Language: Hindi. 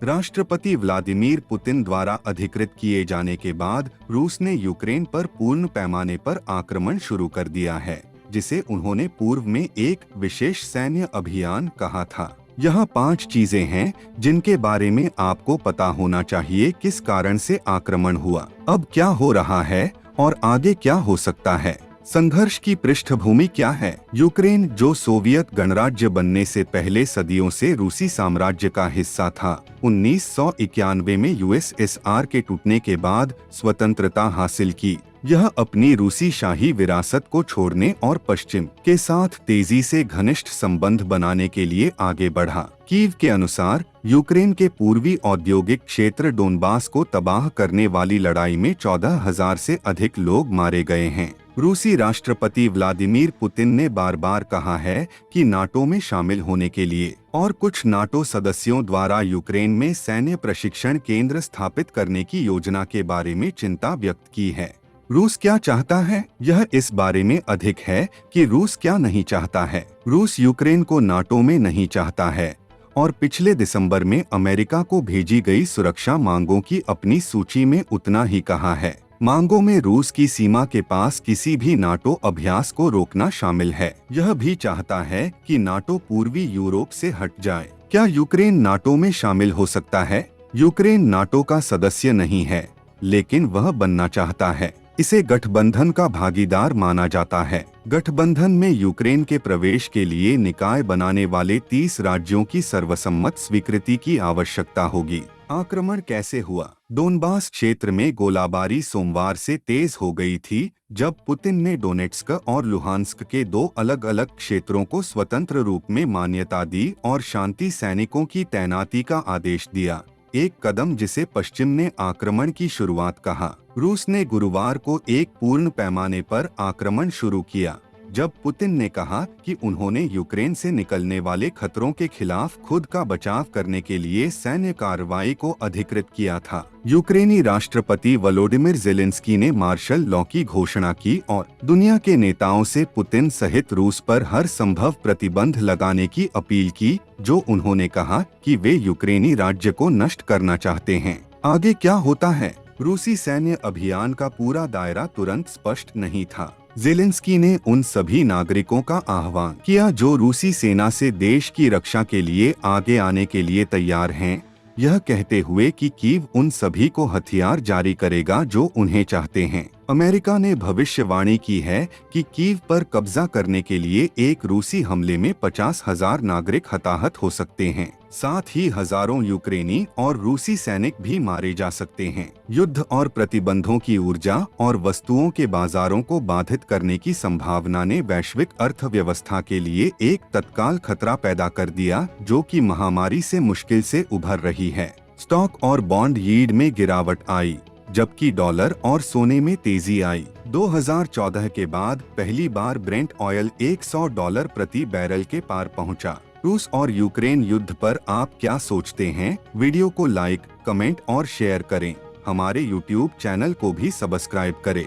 राष्ट्रपति व्लादिमीर पुतिन द्वारा अधिकृत किए जाने के बाद रूस ने यूक्रेन पर पूर्ण पैमाने पर आक्रमण शुरू कर दिया है, जिसे उन्होंने पूर्व में एक विशेष सैन्य अभियान कहा था। यहाँ 5 चीजें हैं जिनके बारे में आपको पता होना चाहिए। किस कारण से आक्रमण हुआ, अब क्या हो रहा है और आगे क्या हो सकता है। संघर्ष की पृष्ठभूमि क्या है। यूक्रेन, जो सोवियत गणराज्य बनने से पहले सदियों से रूसी साम्राज्य का हिस्सा था, 1991 में यूएसएसआर के टूटने के बाद स्वतंत्रता हासिल की। यह अपनी रूसी शाही विरासत को छोड़ने और पश्चिम के साथ तेजी से घनिष्ठ संबंध बनाने के लिए आगे बढ़ा। कीव के अनुसार यूक्रेन के पूर्वी औद्योगिक क्षेत्र डोनबास को तबाह करने वाली लड़ाई में 14,000 से अधिक लोग मारे गए हैं। रूसी राष्ट्रपति व्लादिमीर पुतिन ने बार बार कहा है कि नाटो में शामिल होने के लिए और कुछ नाटो सदस्यों द्वारा यूक्रेन में सैन्य प्रशिक्षण केंद्र स्थापित करने की योजना के बारे में चिंता व्यक्त की है। रूस क्या चाहता है, यह इस बारे में अधिक है कि रूस क्या नहीं चाहता है। रूस यूक्रेन को नाटो में नहीं चाहता है और पिछले दिसंबर में अमेरिका को भेजी गई सुरक्षा मांगों की अपनी सूची में उतना ही कहा है। मांगों में रूस की सीमा के पास किसी भी नाटो अभ्यास को रोकना शामिल है। यह भी चाहता है कि नाटो पूर्वी यूरोप से हट जाए। क्या यूक्रेन नाटो में शामिल हो सकता है? यूक्रेन नाटो का सदस्य नहीं है, लेकिन वह बनना चाहता है। इसे गठबंधन का भागीदार माना जाता है। गठबंधन में यूक्रेन के प्रवेश के लिए निकाय बनाने वाले 30 राज्यों की सर्वसम्मत स्वीकृति की आवश्यकता होगी। आक्रमण कैसे हुआ? डोनबास क्षेत्र में गोलाबारी सोमवार से तेज हो गई थी, जब पुतिन ने डोनेट्स्क और लुहांस्क के 2 अलग अलग क्षेत्रों को स्वतंत्र रूप में मान्यता दी और शांति सैनिकों की तैनाती का आदेश दिया। एक कदम जिसे पश्चिम ने आक्रमण की शुरुआत कहा। रूस ने गुरुवार को एक पूर्ण पैमाने पर आक्रमण शुरू किया, जब पुतिन ने कहा कि उन्होंने यूक्रेन से निकलने वाले खतरों के खिलाफ खुद का बचाव करने के लिए सैन्य कार्रवाई को अधिकृत किया था। यूक्रेनी राष्ट्रपति वोलोडिमिर ज़ेलेंस्की ने मार्शल लॉ की घोषणा की और दुनिया के नेताओं से पुतिन सहित रूस पर हर संभव प्रतिबंध लगाने की अपील की, जो उन्होंने कहा कि वे यूक्रेनी राज्य को नष्ट करना चाहते हैं। आगे क्या होता है? रूसी सैन्य अभियान का पूरा दायरा तुरंत स्पष्ट नहीं था। ज़ेलेंस्की ने उन सभी नागरिकों का आह्वान किया जो रूसी सेना से देश की रक्षा के लिए आगे आने के लिए तैयार हैं, यह कहते हुए कि कीव उन सभी को हथियार जारी करेगा जो उन्हें चाहते हैं। अमेरिका ने भविष्यवाणी की है कि कीव पर कब्जा करने के लिए एक रूसी हमले में 50,000 नागरिक हताहत हो सकते हैं। साथ ही हजारों यूक्रेनी और रूसी सैनिक भी मारे जा सकते हैं। युद्ध और प्रतिबंधों की ऊर्जा और वस्तुओं के बाजारों को बाधित करने की संभावना ने वैश्विक अर्थव्यवस्था के लिए एक तत्काल खतरा पैदा कर दिया, जो कि महामारी से मुश्किल से उभर रही है। स्टॉक और बॉन्ड यील्ड में गिरावट आई, जबकि डॉलर और सोने में तेजी आई। 2014 के बाद पहली बार ब्रेंट ऑयल $100 प्रति बैरल के पार पहुंचा। रूस और यूक्रेन युद्ध पर आप क्या सोचते हैं? वीडियो को लाइक, कमेंट और शेयर करें। हमारे YouTube चैनल को भी सब्सक्राइब करें।